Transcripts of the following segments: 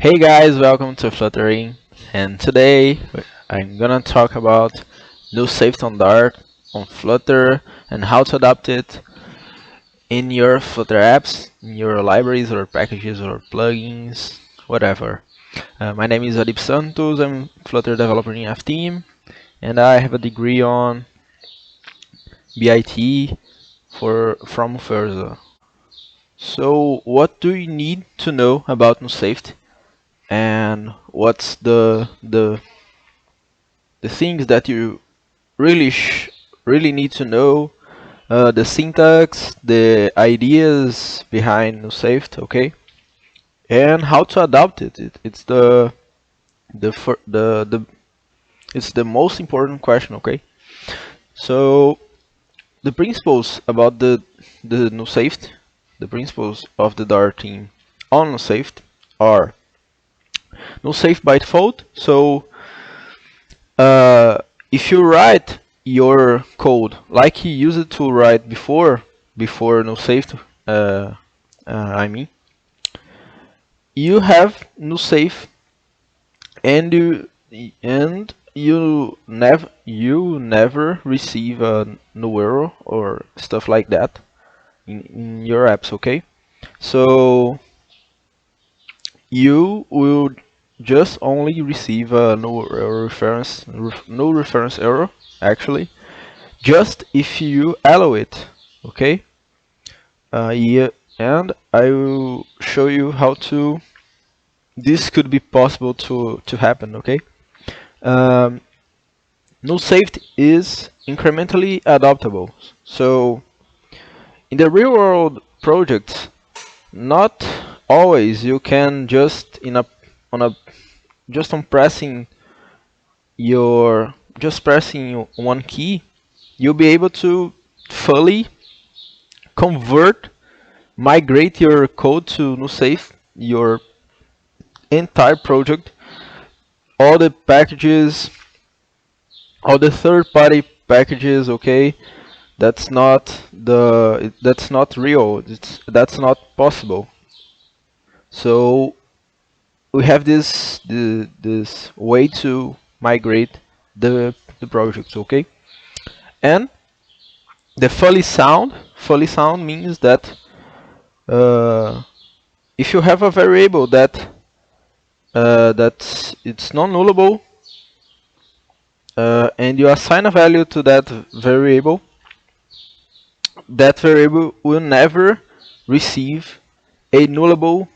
Hey guys, welcome to Fluttering, and today I'm gonna talk about new safety on Dart on Flutter and how to adapt it in your Flutter apps, in your libraries or packages or plugins, whatever. My name is Adby Santos, I'm Flutter developer in F team, and I have a degree on BIT from Furza. So, what do you need to know about new safety? And what's the things that you really need to know, the syntax, the ideas behind NuSafety, okay, and how to adapt it. It's the fir- the it's the most important question, okay. So the principles about the NuSafety, the principles of the Dart team on NuSafety are NuSafety by default. So Uh, if you write your code like you used to write before no safety, I mean, you have no safe, and you never receive a no error or stuff like that in your apps. Okay, so you will just only receive a no reference error actually just if you allow it, okay. Yeah, and I will show you how to this could be possible to happen, okay. um, no safety is incrementally adaptable, so in the real world projects, not always you can just in a on a just on pressing your just pressing one key, you'll be able to fully convert, migrate your code to NuSafe, your entire project, all the packages, all the third-party packages. Okay, that's not real. That's not possible. So we have this way to migrate the projects. Okay, and the fully sound means that uh, if you have a variable that it's non-nullable, and you assign a value to that variable will never receive a nullable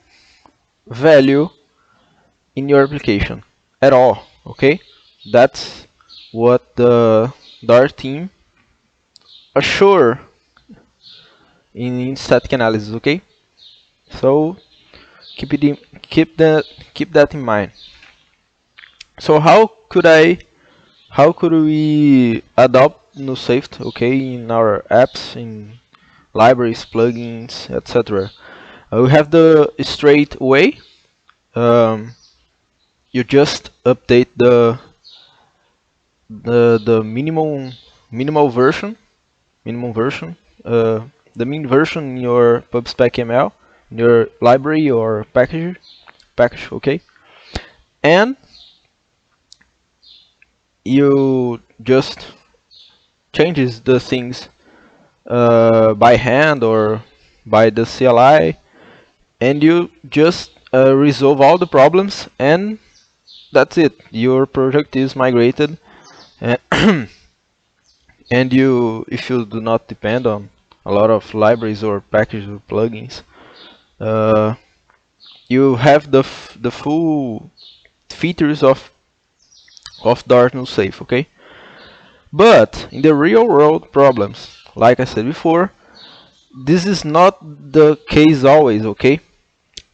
value in your application at all. Okay, that's what the Dart team assure in static analysis. Okay, so keep it in, keep that in mind. So how could we adopt NuSafety, okay, in our apps, in libraries, plugins, etc. We have the straight way. Um, you just update the minimum version, uh, the min version in your pubspec ML, in your library or package, okay, and you just changes the things by hand or by the CLI, and you just resolve all the problems, and that's it. Your project is migrated, and and if you do not depend on a lot of libraries or packages or plugins, uh, you have the full features of Darkness Safe, okay? But in the real world problems, like I said before, this is not the case always, okay?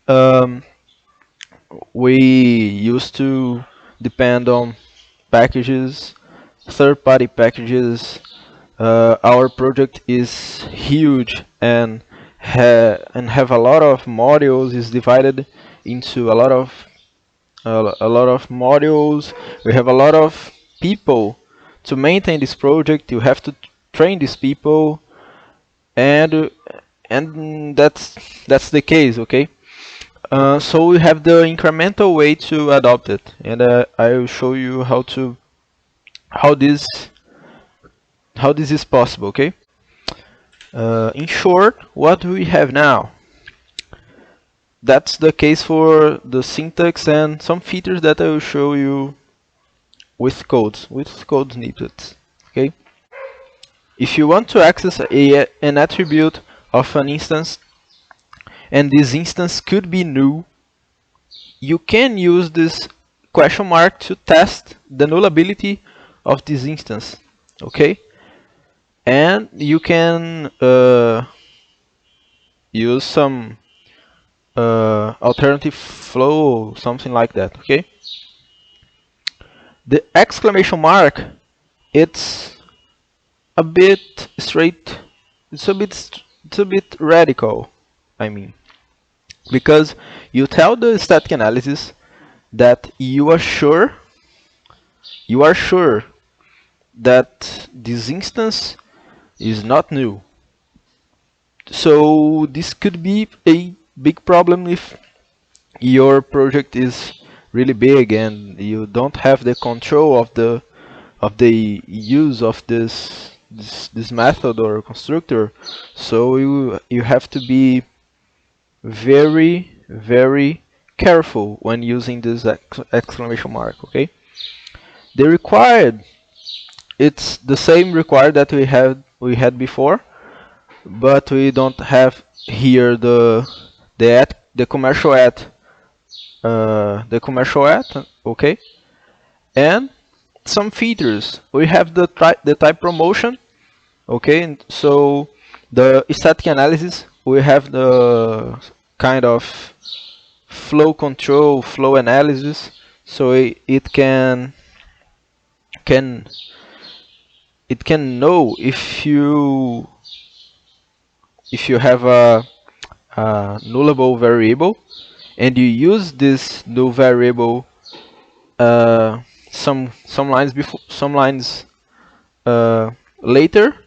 Um, we used to depend on packages, third-party packages. Our project is huge and have a lot of modules. Is divided into a lot of modules. We have a lot of people to maintain this project. You have to train these people, and and that's the case. Okay. So we have the incremental way to adopt it, and I will show you how this how this is possible. Okay. In short, what do we have now? That's the case for the syntax and some features that I will show you with code snippets. Okay. If you want to access an attribute of an instance, and this instance could be null, you can use this question mark to test the nullability of this instance. Okay. And you can use some alternative flow, something like that. Okay. The exclamation mark, it's a bit straight. It's a bit radical. I mean, because you tell the static analysis that you are sure that this instance is not new. So this could be a big problem if your project is really big and you don't have the control of the use of this method or constructor. So you have to be very careful when using this exclamation mark. Okay. The required, it's the same required that we had before, but we don't have here the commercial at, okay. And some features, we have the type promotion, okay. And so the static analysis, we have the kind of flow control, flow analysis, so it can it can know if you have a nullable variable and you use this null variable some lines before, some lines later,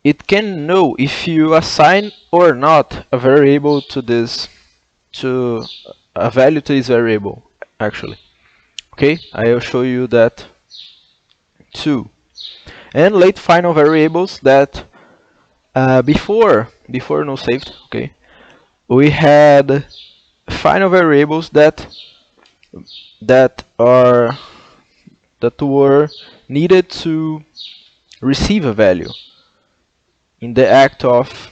it can know if you assign or not a variable to a value to this variable actually. Okay, I will show you that too. And late final variables that before no saved, okay, we had final variables that are that were needed to receive a value in the act of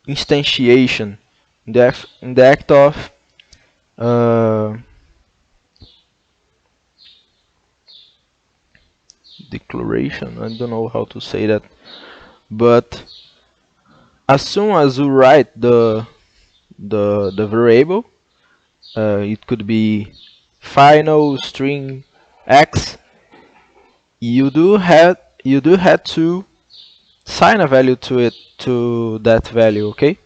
instantiation, in the act of uh, declaration. I don't know how to say that, but as soon as you write the variable, it could be final string x. You do have to assign a value to that value, okay?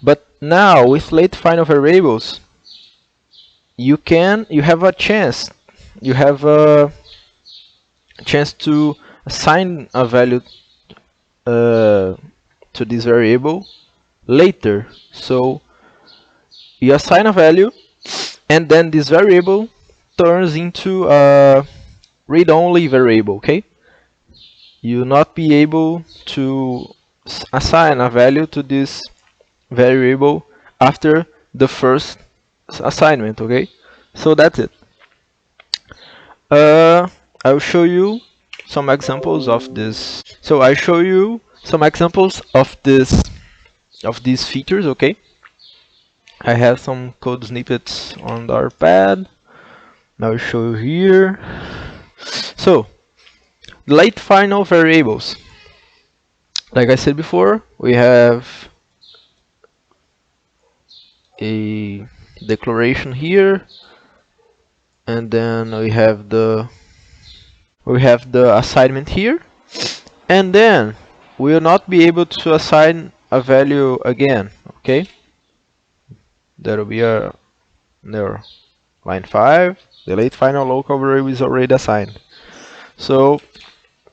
But now with late final variables, you have a chance. You have a chance to assign a value to this variable later. So you assign a value, and then this variable turns into a read-only variable. Okay, you will not be able to assign a value to this variable after the first assignment. Okay, so that's it. I will show you some examples of this. So I show you some examples of these features. Okay, I have some code snippets on our pad. I'll show you here. So late final variables. Like I said before, we have a declaration here, and then we have the assignment here, and then we will not be able to assign a value again. Okay, there will be a error. Line 5, the late final local variable is already assigned. So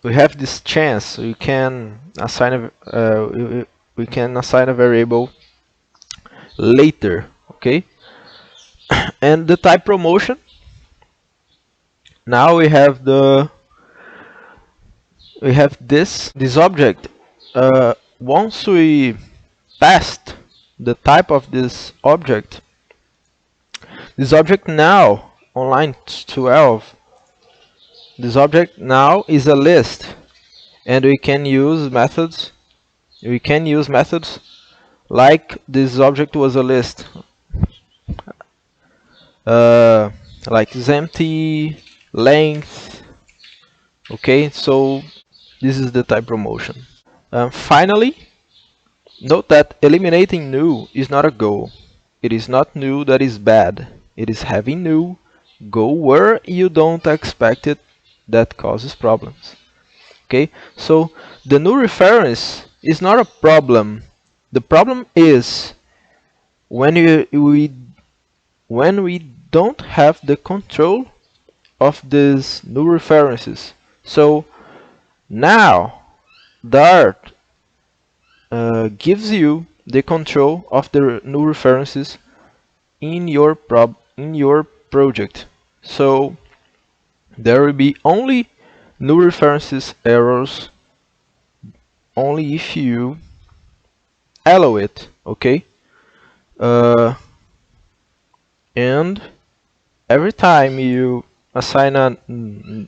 we have this chance. We can assign a variable later. Okay, and the type promotion. Now we have this object. Once we passed the type of this object now on line 12, this object now is a list, and we can use methods. We can use methods like this object was a list, uh, like is empty length. Okay, so this is the type promotion. Finally, note that eliminating null is not a goal. It is not null that is bad. It is having null go where you don't expect it that causes problems. Okay, so the null reference is not a problem. The problem is when we don't have the control of these null references. So now Dart gives you the control of the null references in your project. So there will be only null references errors only if you allow it. Okay, and every time you assign a null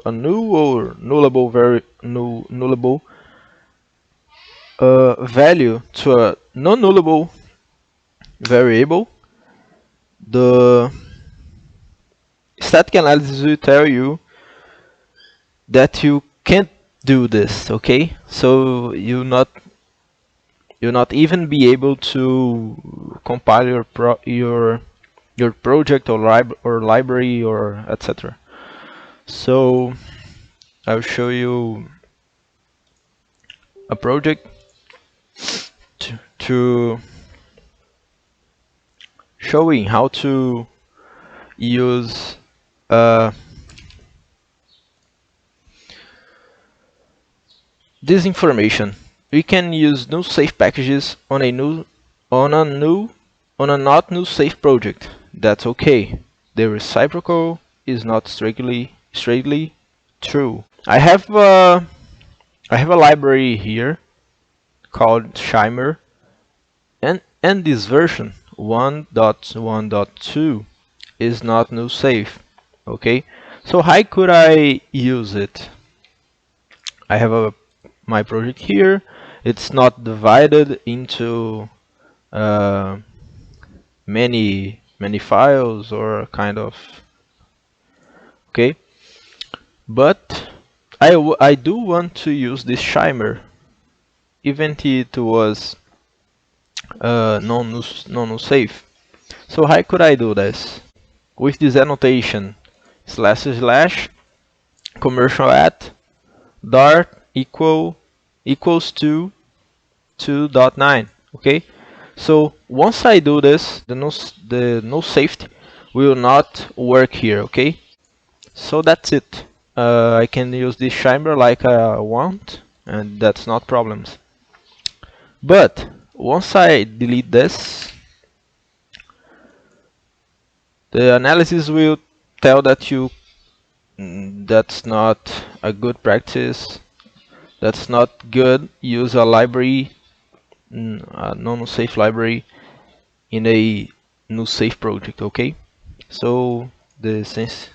or nullable value to a non-nullable variable, the static analysis will tell you that you can't do this. Okay, so you'll not even be able to compile your project or library or etc. So I'll show you a project to showing how to use this information. We can use null-safe packages on a not null-safe project. That's okay. The reciprocal is not straightly true. I have a library here called Shimer, and this version 1.1.2 is not null-safe. Okay, so how could I use it? I have my project here. It's not divided into many files or kind of. Okay, but I do want to use this Shimer, even if it was non-null-safe. So how could I do this? With this annotation // commercial at Dart equals to 2.9. Okay, so once I do this, the null safety will not work here. Okay, so that's it. I can use this Shimer like I want, and that's not problems. But once I delete this, the analysis will tell that that's not a good practice. That's not good. Use a library, a non-safe library, in a null-safe project. Okay, so the sense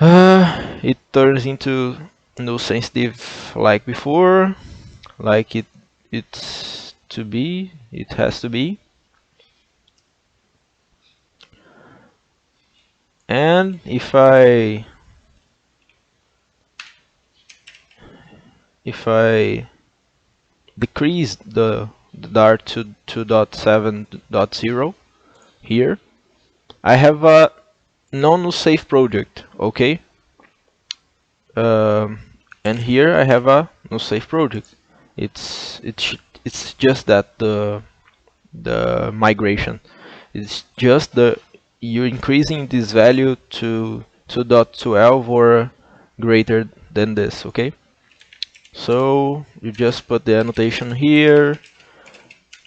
it turns into null sensitive like before, like it has to be. And if I decrease the Dart to 2.7.0 here, I have a non-safe project. Okay, and here I have a non-safe project. It's just that the migration. It's just you're increasing this value to 2.12 or greater than this. Okay, so you just put the annotation here,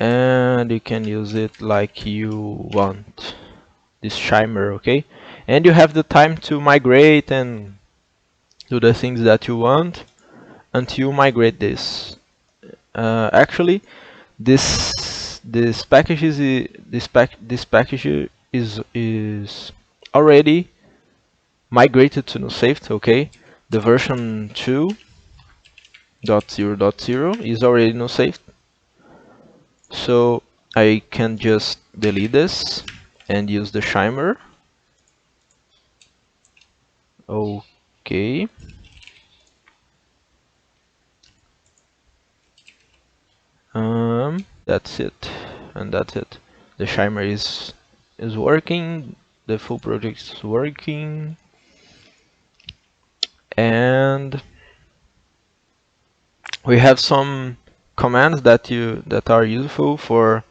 and you can use it like you want, this shimmer, okay? And you have the time to migrate and do the things that you want until you migrate this. Actually, this package is this package is already migrated to non-safe, okay? The version 2.0.0 is already non-safe, so I can just delete this and use the shimmer. Okay. That's it, and that's it. The shimmer is working. The full project is working, and we have some commands that are useful for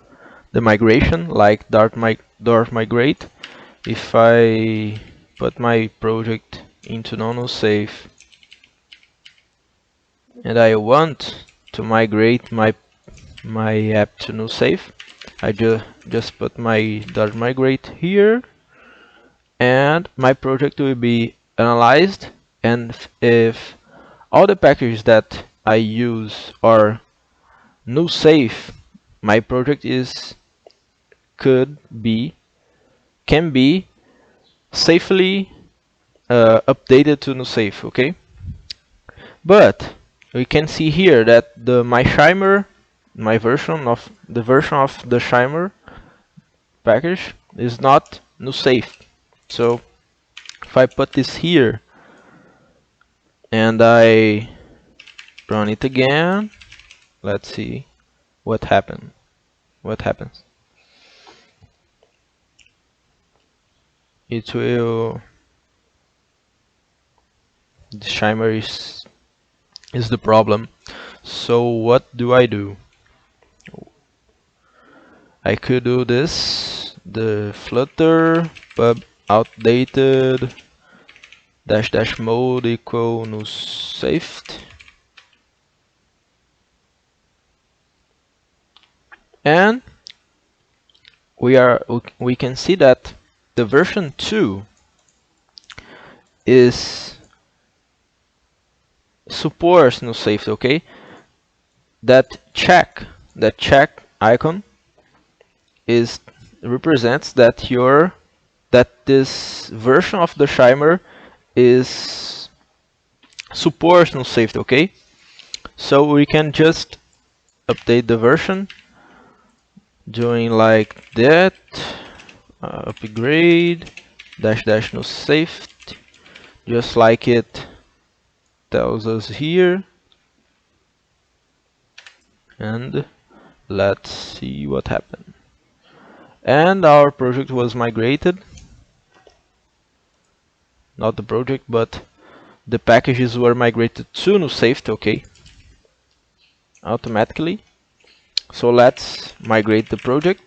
the migration, like dart migrate. If I put my project into non-null-safe and I want to migrate my app to null-safe, I just put my dart migrate here, and my project will be analyzed, and if all the packages that I use are null-safe, my project could be can be safely updated to null-safe, okay? But we can see here that my shimmer, the version of the shimmer package is not null-safe. So if I put this here and I run it again, let's see what happens. It will. The shimmer is the problem. So what do? I could do this. The Flutter pub outdated dash dash mode equal no saved, and we can see that the version 2 is supports no saved, okay? That check icon is represents that this version of the shimmer is supports no saved, okay? So we can just update the version doing like that, upgrade dash dash no saved, just like it tells us here, and let's see what happened. And our project was migrated. Not the project, but the packages were migrated to null-safe, okay, automatically. So let's migrate the project.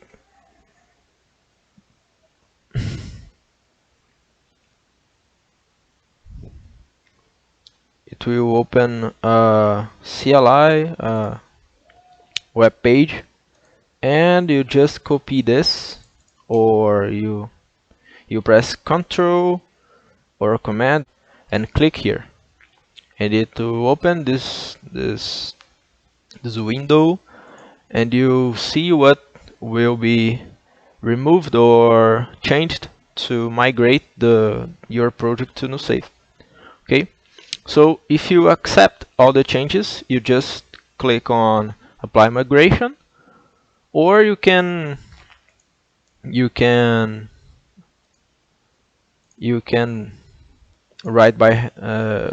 It will open a CLI web page, and you just copy this, or you press Ctrl or Command and click here, and it will open this window, and you see what will be removed or changed to migrate your project to null-safe. Okay, so if you accept all the changes, you just click on apply migration, or you can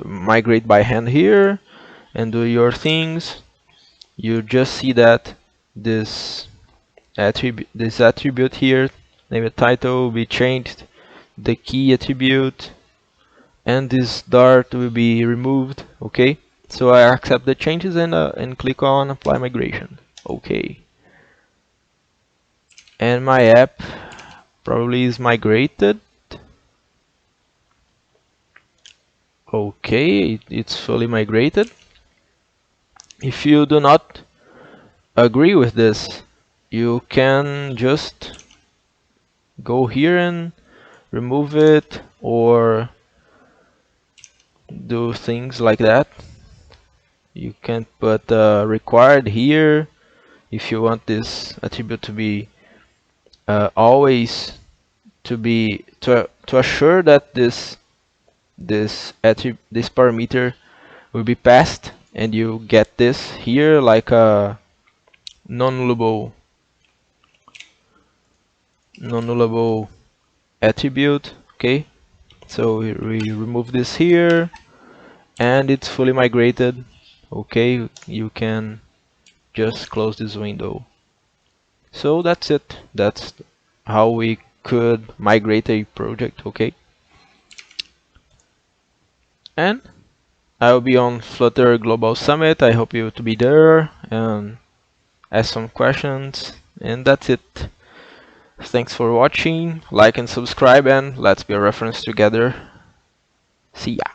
migrate by hand here and do your things. You just see that this attribute here, name and title, will be changed, the key attribute, and this dart will be removed. Okay, so I accept the changes and click on apply migration. Okay, and my app probably is migrated. Okay, it's fully migrated. If you do not agree with this, you can just go here and remove it, or do things like that. You can put required here if you want this attribute to be always to assure that this parameter will be passed, and you get this here like a non-nullable attribute. Okay, so we remove this here, and it's fully migrated. Okay, you can just close this window. So that's it. That's how we could migrate a project. Okay, and I'll be on Flutter Global Summit. I hope you to be there and ask some questions. And that's it. Thanks for watching. Like and subscribe, and let's be a reference together. See ya.